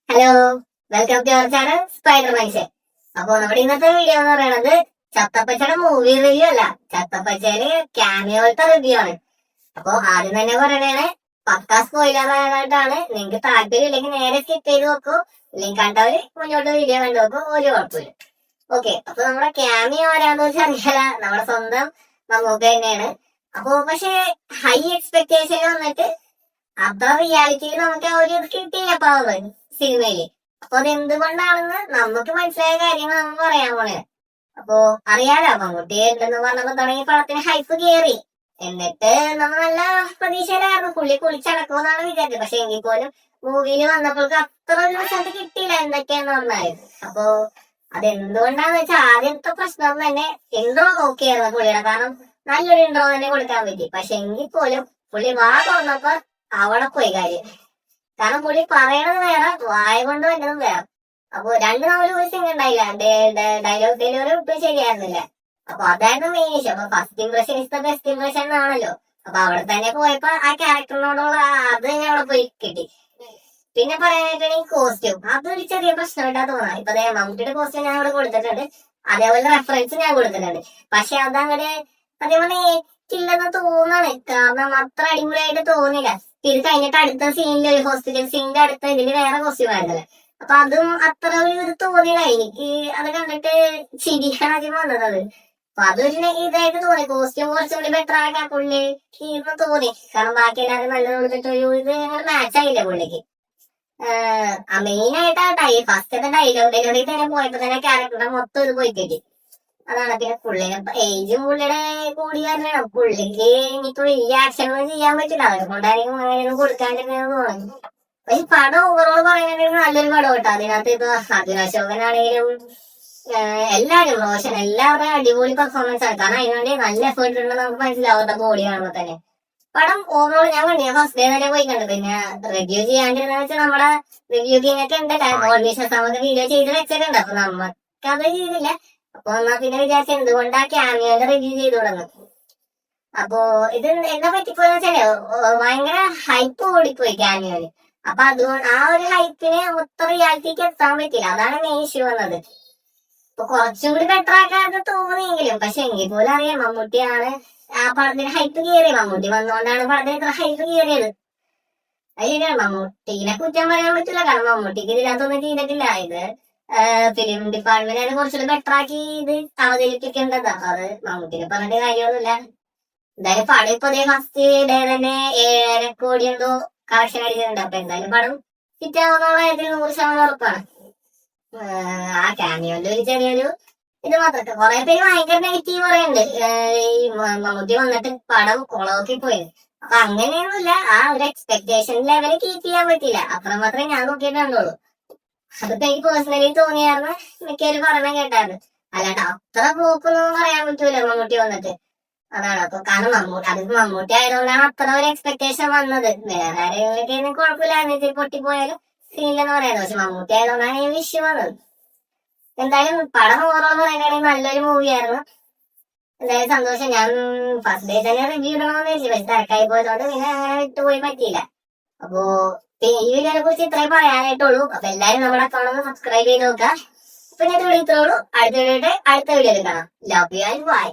Hello, welcome to our channel spider മനുഷ്യൻ. അപ്പൊ നമ്മുടെ ഇന്നത്തെ വീഡിയോ എന്ന് പറയുന്നത് ചത്തപ്പച്ചയുടെ മൂവി റിവ്യൂ അല്ല, ചത്തപ്പച്ചയില് ക്യാമിയോലത്തെ റിവ്യൂ ആണ്. അപ്പൊ ആദ്യം തന്നെ പറയണേ, പക്കാ സ്പോയിലർ ആയിട്ടാണ്. നിങ്ങൾക്ക് താല്പര്യം ഇല്ലെങ്കിൽ നേരെ സ്കിപ്പ് ചെയ്ത് നോക്കൂ, ഇല്ലെങ്കിൽ കണ്ടവര് മുന്നോട്ട് വീഡിയോ കണ്ടു നോക്കൂ, ഒരു കുഴപ്പമില്ല. ഓക്കെ, അപ്പൊ നമ്മുടെ ക്യാമിയോ ആരാന്ന് വെച്ചാൽ അറിയാല, നമ്മുടെ സ്വന്തം മമ്മൂക്ക തന്നെയാണ്. അപ്പൊ പക്ഷെ ഹൈ എക്സ്പെക്ടേഷൻ വന്നിട്ട് അത്ര റിയാലിറ്റിയിൽ നമുക്ക് ആ ഒരു ഇത് കിട്ടിയില്ല പാവം സിനിമയില്. അപ്പൊ അത് എന്തുകൊണ്ടാണെന്ന് നമുക്ക് മനസ്സിലായ കാര്യങ്ങൾ നമ്മൾ പറയാൻ പോണേ. അപ്പൊ അറിയാലോ, മമ്മൂട്ടി ഉണ്ടെന്ന് പറഞ്ഞപ്പോ തുടങ്ങി പടത്തിന് ഹൈപ്പ് കയറി. എന്നിട്ട് നമ്മൾ നല്ല പ്രതീക്ഷയിലായിരുന്നു പുള്ളി കുളിച്ചടക്കുമെന്നാണ് വിചാരിച്ചത്. പക്ഷെ എങ്കിൽ പോലും മൂവിയിൽ വന്നപ്പോൾക്ക് അത്ര ഒരു റിസൾട്ട് കിട്ടിയില്ല എന്തൊക്കെയാന്ന് പറഞ്ഞാല്. അപ്പൊ അതെന്തുകൊണ്ടാന്ന് വെച്ചാൽ ആദ്യത്തെ പ്രശ്നം തന്നെ ഇൻട്രോ നോക്കിയായിരുന്നു പുള്ളിയുടെ. കാരണം നല്ലൊരു ഇൻട്രോ തന്നെ കൊടുക്കാൻ പറ്റി. പക്ഷെ എങ്കിൽ പോലും പുള്ളി വാ തുറന്നപ്പോ അവിടെ പോയി കാര്യം. കാരണം പുള്ളി പറയണത് വേറെ, വായ കൊണ്ട് വരുന്നതും വേറെ. അപ്പൊ രണ്ട് തമ്മിൽ ഒരു സിംഗ് ഉണ്ടായില്ല, ഡയലോഗ് ഡെലിവറി ഒട്ടും ശരിയായിരുന്നില്ല. അപ്പൊ അതായിരുന്നു മെയിൻ ഇഷ്യൂ. അപ്പൊ first impression is the best impression ആണല്ലോ. അപ്പൊ അവിടെ തന്നെ പോയപ്പോ ആ ക്യാരക്ടറിനോടുള്ള അത് തന്നെ അവിടെ പോയി കിട്ടി. പിന്നെ പറയാനായിട്ടാണെങ്കിൽ കോസ്റ്റ്യൂം, അതൊരു ചെറിയ പ്രശ്നമായിട്ടാ തോന്നാം. ഇപ്പൊ മമ്മൂട്ടിയുടെ കോസ്റ്റ്യൂം ഞാൻ ഇവിടെ കൊടുത്തിട്ടുണ്ട്, അതേപോലെ റെഫറൻസ് ഞാൻ കൊടുത്തിട്ടുണ്ട്. പക്ഷെ അതങ്ങനെ അതേപോലെ ഏറ്റില്ലെന്ന് തോന്നാണ്. കാരണം അത്ര അടിപൊളിയായിട്ട് തോന്നില്ല. ഇത് കഴിഞ്ഞിട്ട് അടുത്ത സീനിൽ ഒരു ഹോസ്പിറ്റൽ സീനിന്റെ അടുത്ത ഇതിന് വേറെ കോസ്റ്റ്യൂം ആയിരുന്നല്ലേ. അപ്പൊ അതും അത്ര ഒരു ഇത് തോന്നിയില്ല എനിക്ക്. അത് കണ്ടിട്ട് ചിരിക്കാൻ ആദ്യം വന്നത് അത്. അപ്പൊ അതൊരു ഇതായിട്ട് തോന്നി. കോസ്റ്റ്യൂം കുറച്ചുകൂടി ബെറ്റർ ആക്കാൻ പുള്ളി എന്ന് തോന്നി. കാരണം ബാക്കി എല്ലാവരും നല്ലത് കൊടുത്തിട്ട് ഒരു ഇത് മാച്ച് ആയില്ല പുള്ളിക്ക്. മെയിൻ ആയിട്ട് ആ ഫസ്റ്റത്തെ ഡയലോഗ് ഡെലിവറി തന്നെ പോയപ്പോ തന്നെ ക്യാരക്ടറുടെ മൊത്തം ഇത് പോയി കിട്ടി. അതാണ്. പിന്നെ പുള്ളിനെ ഏജും പുള്ളിയുടെ കൂടി തന്നെയാണ്. പുള്ളിക്ക് ഇനിയിപ്പോ വലിയ ആക്ഷനൊന്നും ചെയ്യാൻ പറ്റില്ല, അതുകൊണ്ടായിരിക്കും അങ്ങനെയൊന്നും കൊടുക്കാണ്ടിരുന്നെന്ന് തോന്നുന്നു. അപ്പൊ ഈ പടം ഓവറോൾ പറയാനാണെങ്കിൽ നല്ലൊരു പടം കേട്ടോ. അതിനകത്ത് ഇപ്പൊ അർജുൻ അശോകനാണെങ്കിലും എല്ലാരും റോഷൻ എല്ലാവരുടെയും അടിപൊളി പെർഫോമൻസ് ആണ്. കാരണം അതിനുവേണ്ടി നല്ല എഫേർട്ട് ഉണ്ടെന്ന് നമുക്ക് മനസ്സിലാവും അവരുടെ ബോഡി കാണുമ്പോ തന്നെ. പടം ഓവറോൾ ഞാൻ കണ്ടു, ഞാൻ ഫസ്റ്റ് ഡേ തന്നെ പോയി കണ്ടു. പിന്നെ റിവ്യൂ ചെയ്യാണ്ടിരുന്ന വെച്ചാൽ നമ്മുടെ റിവ്യൂ ഒക്കെ ഉണ്ടല്ലോ, ഓൾമീഷ് വീഡിയോ ചെയ്ത് വെച്ചിട്ടുണ്ട്. അപ്പൊ നമുക്കത് ചെയ്തില്ല. അപ്പൊ എന്നാ പിന്നെ വിചാരിച്ച എന്തുകൊണ്ട് ആ ക്യാമിയോന്റെ റിവ്യൂ ചെയ്തു തുടങ്ങും. അപ്പൊ ഇത് എന്താ പറ്റിപ്പോയെന്ന് വെച്ചാല് ഭയങ്കര ഹൈപ്പ് ഓടിപ്പോയി ക്യാമിയോന്. അപ്പൊ അതുകൊണ്ട് ആ ഒരു ഹൈപ്പിനെ മൊത്തം റിയാലിറ്റിക്ക് എത്താൻ പറ്റില്ല. അതാണ് മെയിൻ ഇഷ്യൂ വന്നത്. ഇപ്പൊ കുറച്ചും കൂടി ബെറ്റർ ആക്കാന്ന് തോന്നിയെങ്കിലും പക്ഷെ എങ്കിൽ പോലും അറിയാം മമ്മൂട്ടിയാണ് ആ പടത്തിന് ഹൈപ്പ് കയറിയത്. മമ്മൂട്ടി വന്നുകൊണ്ടാണ് പടത്തിന് ഇത്ര ഹൈപ്പ് കയറിയത്. അത് ശരിയാണ്, മമ്മൂട്ടിനെ കുറ്റം പറയാൻ പറ്റില്ല. കാരണം മമ്മൂട്ടിക്ക് ഇതിനകത്തൊന്നും ചെയ്തിട്ടില്ല. ഇത് ഫിലിം ഡിപ്പാർട്ട്മെന്റ് അത് കുറച്ചുകൂടി ബെറ്റർ ആക്കി ഇത് അവതരിപ്പിക്കേണ്ടതാ. അത് മമ്മൂട്ടിനെ പറഞ്ഞിട്ട് കാര്യമൊന്നുമില്ല. എന്തായാലും പടം ഇപ്പൊ ഫസ്റ്റ് ഡേ തന്നെ 7.5 കോടി എന്തോ കളക്ഷൻ അടിച്ചിട്ടുണ്ട്. അപ്പൊ എന്തായാലും പടം ഹിറ്റ് ആവുന്നുള്ള കാര്യത്തിൽ 100% ഉറപ്പാണ്. ആ ക്യാമിയോന്റെ ഒരു ചെറിയൊരു ഇത് മാത്രം. കുറെ പേര് ഭയങ്കര നെഗറ്റീവ് പറയുന്നുണ്ട്, ഈ മമ്മൂട്ടി വന്നിട്ട് പടം കുളമൊക്കെ പോയത്. അപ്പൊ അങ്ങനെയൊന്നുമില്ല, ആ ഒരു എക്സ്പെക്ടേഷൻ ലെവൽ കീപ്പ് ചെയ്യാൻ പറ്റില്ല, അത്രമാത്രമേ ഞാൻ നോക്കിയിട്ട് കണ്ടുള്ളൂ. അതിപ്പോ എനിക്ക് പേഴ്സണലി തോന്നിയായിരുന്നു, മിക്കവരും പറഞ്ഞ കേട്ടായിരുന്നു. അല്ലാണ്ട് അത്ര പോക്കൊന്നും പറയാൻ പറ്റൂല മമ്മൂട്ടി വന്നിട്ട്. അതാണ്. അപ്പൊ കാരണം മമ്മൂട്ടി ആയതുകൊണ്ടാണ് അത്ര ഒരു എക്സ്പെക്ടേഷൻ വന്നത്. വേറെ ആരെങ്കിലൊക്കെ കുഴപ്പമില്ല, പൊട്ടിപ്പോയാലും സീനില്ലെന്ന് പറയാറ്. പക്ഷെ മമ്മൂട്ടി ആയതുകൊണ്ടാണ് ഈ വിഷയം വന്നത്. എന്തായാലും പടം ഓവറോൾ പറയാനാണെങ്കിൽ നല്ലൊരു മൂവിയായിരുന്നു. എന്തായാലും സന്തോഷം. ഞാൻ ഫസ്റ്റ് ഡേ തന്നെ റിവ്യൂ ഇടണമെന്ന് വെച്ചു, പക്ഷെ തിരക്കായി പോയതുകൊണ്ട് പിന്നെ അങ്ങനെ വിട്ടുപോയി പറ്റിയില്ല. അപ്പോ ഈ വീഡിയോനെ കുറിച്ച് ഇത്രയും പറയാനായിട്ടുള്ളൂ. അപ്പൊ എല്ലാരും നമ്മുടെ അക്കൗണ്ട് ഒന്ന് സബ്സ്ക്രൈബ് ചെയ്ത് നോക്കുക. പിന്നെ ഇത് വിളിച്ചോളൂ. അടുത്ത വീഡിയോ കാണാം. Love you and by.